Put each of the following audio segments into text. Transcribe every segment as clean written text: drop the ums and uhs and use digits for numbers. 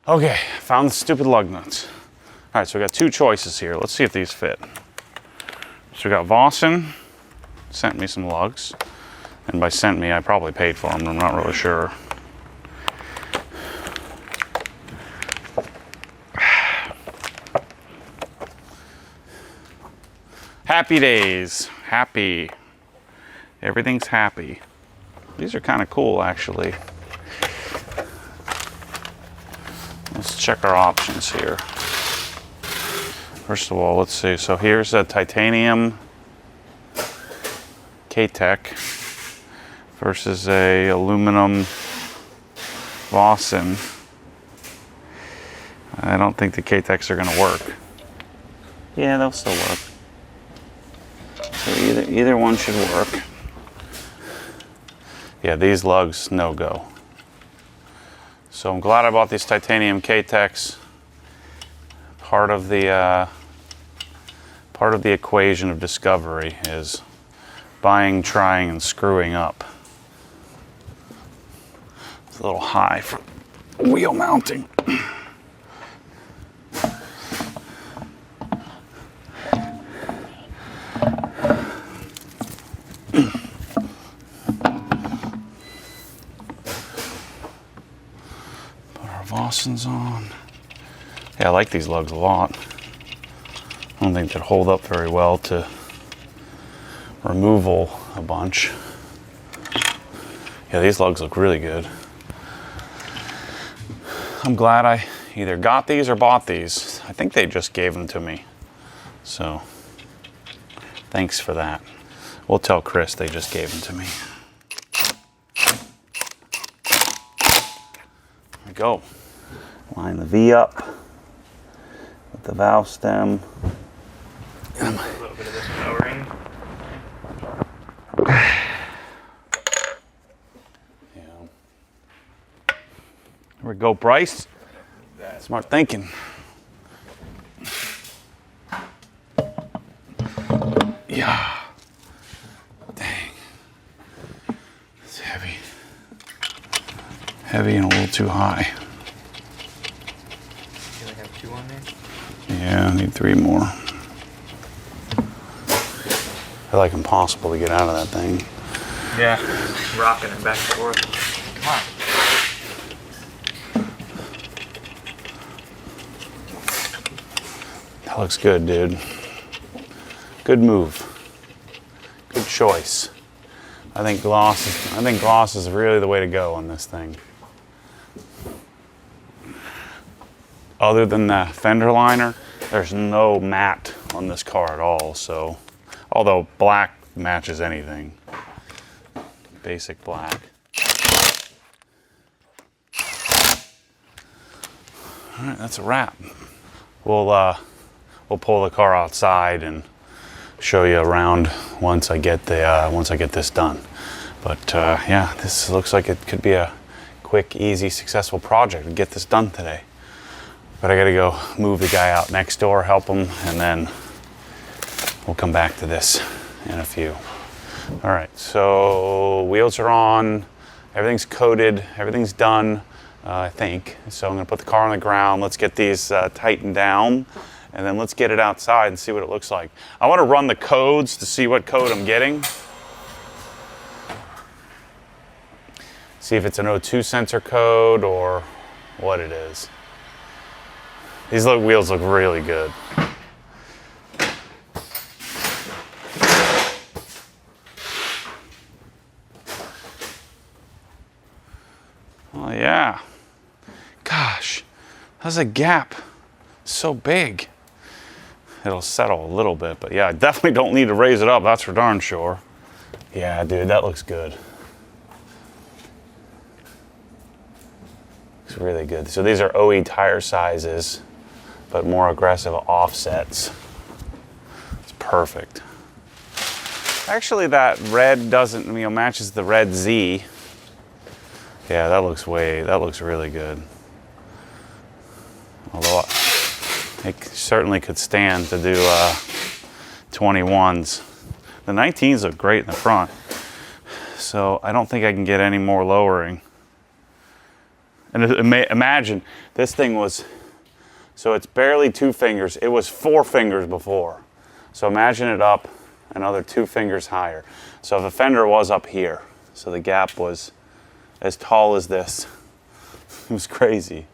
Okay, found the stupid lug nuts. All right, so we got two choices here. Let's see if these fit. So we got Vossen sent me some lugs. And by sent me, I probably paid for them. I'm not really sure. Happy days. Happy. Everything's happy. These are kind of cool, actually. Let's check our options here. First of all, let's see. So here's a titanium K-Tech versus a aluminum Vossen. I don't think the K-Techs are going to work. Yeah, they'll still work. So either one should work. Yeah, these lugs, no go. So I'm glad I bought these titanium K-Techs. Part of the equation of discovery is buying, trying, and screwing up. It's a little high for wheel mounting. Vossens on. Yeah, I like these lugs a lot. I don't think they'd hold up very well to removal a bunch. Yeah, these lugs look really good. I'm glad I either got these or bought these. I think they just gave them to me. So, thanks for that. We'll tell Chris they just gave them to me. There we go. Line the V up with the valve stem. A little bit of this powering. Yeah. There we go, Bryce. Smart thinking. Yeah. Dang. It's heavy. Heavy and a little too high. Yeah, I need 3 more. I feel like impossible to get out of that thing. Yeah, rocking it back and forth. Come on. That looks good, dude. Good move. Good choice. I think gloss is really the way to go on this thing. Other than the fender liner, there's no matte on this car at all, so, although black matches anything. Basic black. All right, that's a wrap. We'll pull the car outside and show you around once I get this done. But yeah, this looks like it could be a quick, easy, successful project to get this done today. But I gotta go move the guy out next door, help him, and then we'll come back to this in a few. All right, so wheels are on, everything's coated, everything's done, I think. So I'm gonna put the car on the ground, let's get these tightened down, and then let's get it outside and see what it looks like. I wanna run the codes to see what code I'm getting. See if it's an O2 sensor code or what it is. These wheels look really good. Oh yeah. Gosh, how's a gap so big? It'll settle a little bit, but yeah, I definitely don't need to raise it up, that's for darn sure. Yeah, dude, that looks good. Looks really good. So these are OE tire sizes, but more aggressive offsets. It's perfect. Actually, that red doesn't, matches the red Z. Yeah, that looks really good. Although it certainly could stand to do 21s. The 19s look great in the front, so I don't think I can get any more lowering. And imagine, this thing was, so it's barely 2 fingers. It was 4 fingers before. So imagine it up another 2 fingers higher. So if the fender was up here, so the gap was as tall as this. It was crazy.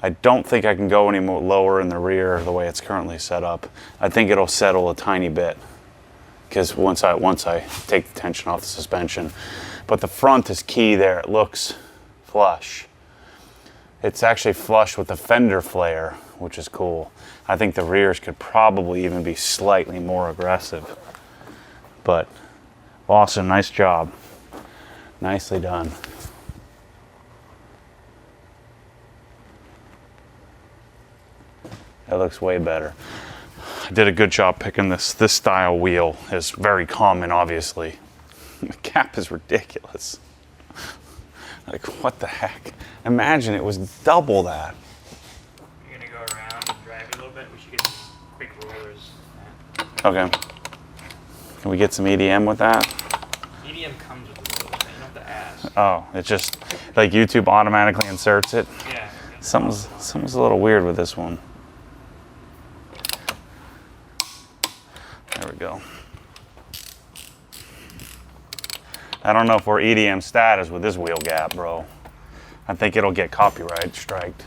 I don't think I can go any more lower in the rear the way it's currently set up. I think it'll settle a tiny bit because once I take the tension off the suspension. But the front is key there. It looks flush. It's actually flush with the fender flare, which is cool. I think the rears could probably even be slightly more aggressive. But awesome, nice job. Nicely done. That looks way better. I did a good job picking this. This style wheel is very common, obviously. The cap is ridiculous. Like, what the heck? Imagine it was double that. You're gonna go around and drive it a little bit. We should get some quick rollers. Okay. Can we get some EDM with that? EDM comes with the rollers. You don't have to ask. Oh, it just, like YouTube automatically inserts it? Yeah. Something's a little weird with this one. There we go. I don't know if we're EDM status with this wheel gap, bro. I think it'll get copyright striked.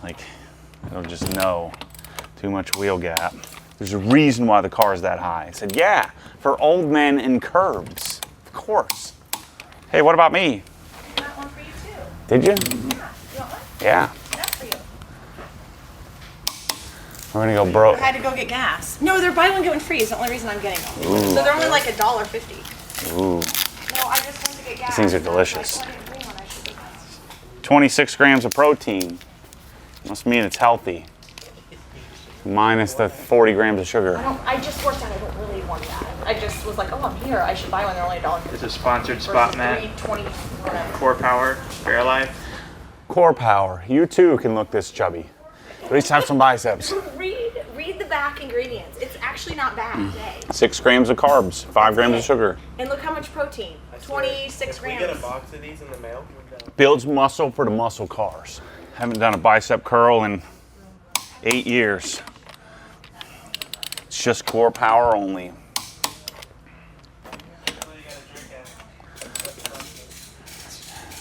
Like, it'll just know too much wheel gap. There's a reason why the car is that high. I said, yeah, for old men in curbs, of course. Hey, what about me? I got one for you too. Did you? Yeah. You want one? Yeah. That's for you. We're gonna go broke. I had to go get gas. No, they're buy one get one free. Is the only reason I'm getting them. So they're only like $1.50. Ooh, No, I just went to get gas. things are and I was delicious. like, well, I didn't bring one, I should get gas. 26 grams of protein. Must mean it's healthy. Minus the 40 grams of sugar. I just worked out. I don't really want that. I just was like, oh, I'm here. I should buy one. They're only $1.50. This is sponsored spot mat. $3.20 whatever. Core Power, Fair Life. Core power. You too can look this chubby. At least have some biceps. Read the back ingredients. It's actually not bad. 6 grams of carbs, 5 grams of sugar. And look how much protein. 26 grams. Can we get a box of these in the mail? Builds muscle for the muscle cars. Haven't done a bicep curl in 8 years. It's just core power only.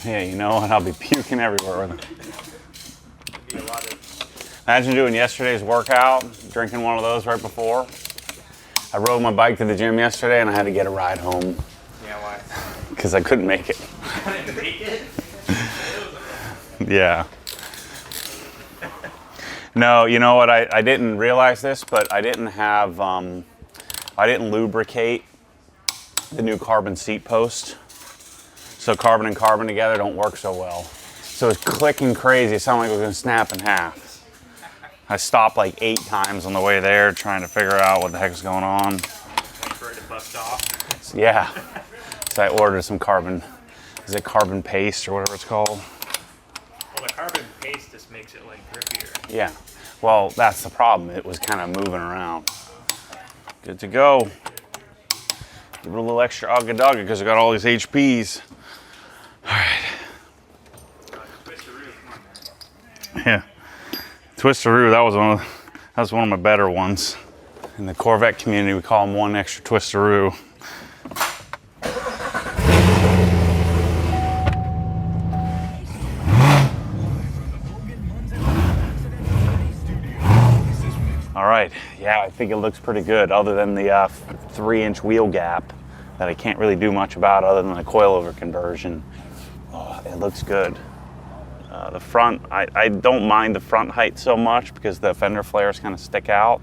Yeah, you know what? I'll be puking everywhere with it. Imagine doing yesterday's workout, drinking one of those right before. I rode my bike to the gym yesterday and I had to get a ride home Yeah, why? because I couldn't make it. I didn't make it. Yeah. No, you know what? I didn't realize this, but I didn't have, I didn't lubricate the new carbon seat post. So carbon and carbon together don't work so well. So it's clicking crazy. It sounded like it was gonna snap in half. I stopped like 8 times on the way there trying to figure out what the heck is going on. Wait for it to bust off. So, yeah. So I ordered some carbon, is it carbon paste or whatever it's called? Well, the carbon paste just makes it like grippier. Yeah. Well, that's the problem. It was kind of moving around. Good to go. Give it a little extra ugga dugga because I got all these HPs. All right. Yeah. Twistaroo, that was one of my better ones. In the Corvette community, we call them one extra Twistaroo. All right, yeah, I think it looks pretty good other than the 3-inch wheel gap that I can't really do much about other than the coilover conversion. Oh, it looks good. The front, I don't mind the front height so much because the fender flares kind of stick out,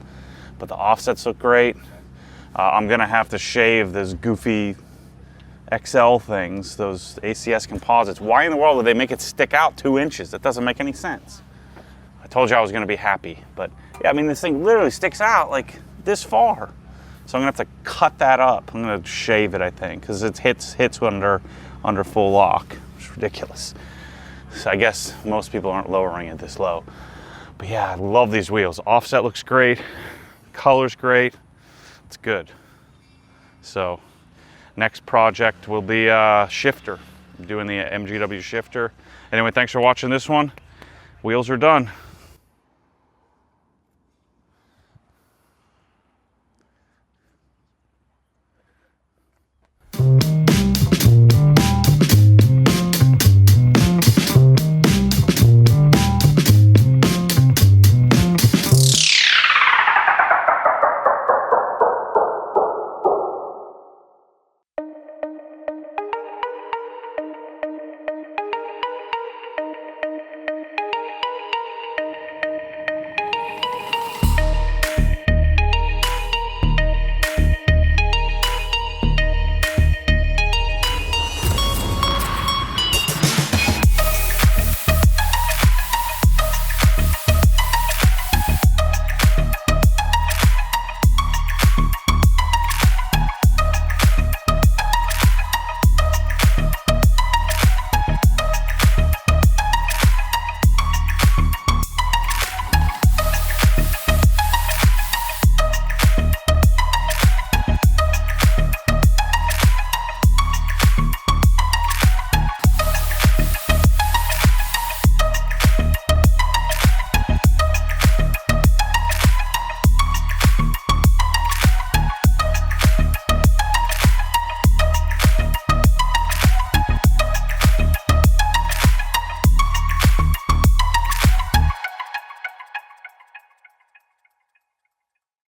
but the offsets look great. I'm gonna have to shave those goofy XL things, those ACS composites. Why in the world did they make it stick out 2 inches? That doesn't make any sense. I told you I was gonna be happy, but yeah, I mean, this thing literally sticks out like this far. So I'm gonna have to cut that up. I'm gonna shave it, I think, because it hits under full lock. It's ridiculous. So I guess most people aren't lowering it this low. But yeah, I love these wheels. Offset looks great, color's great, it's good. So next project will be a shifter. doing the MGW shifter. Anyway, thanks for watching this one. Wheels are done.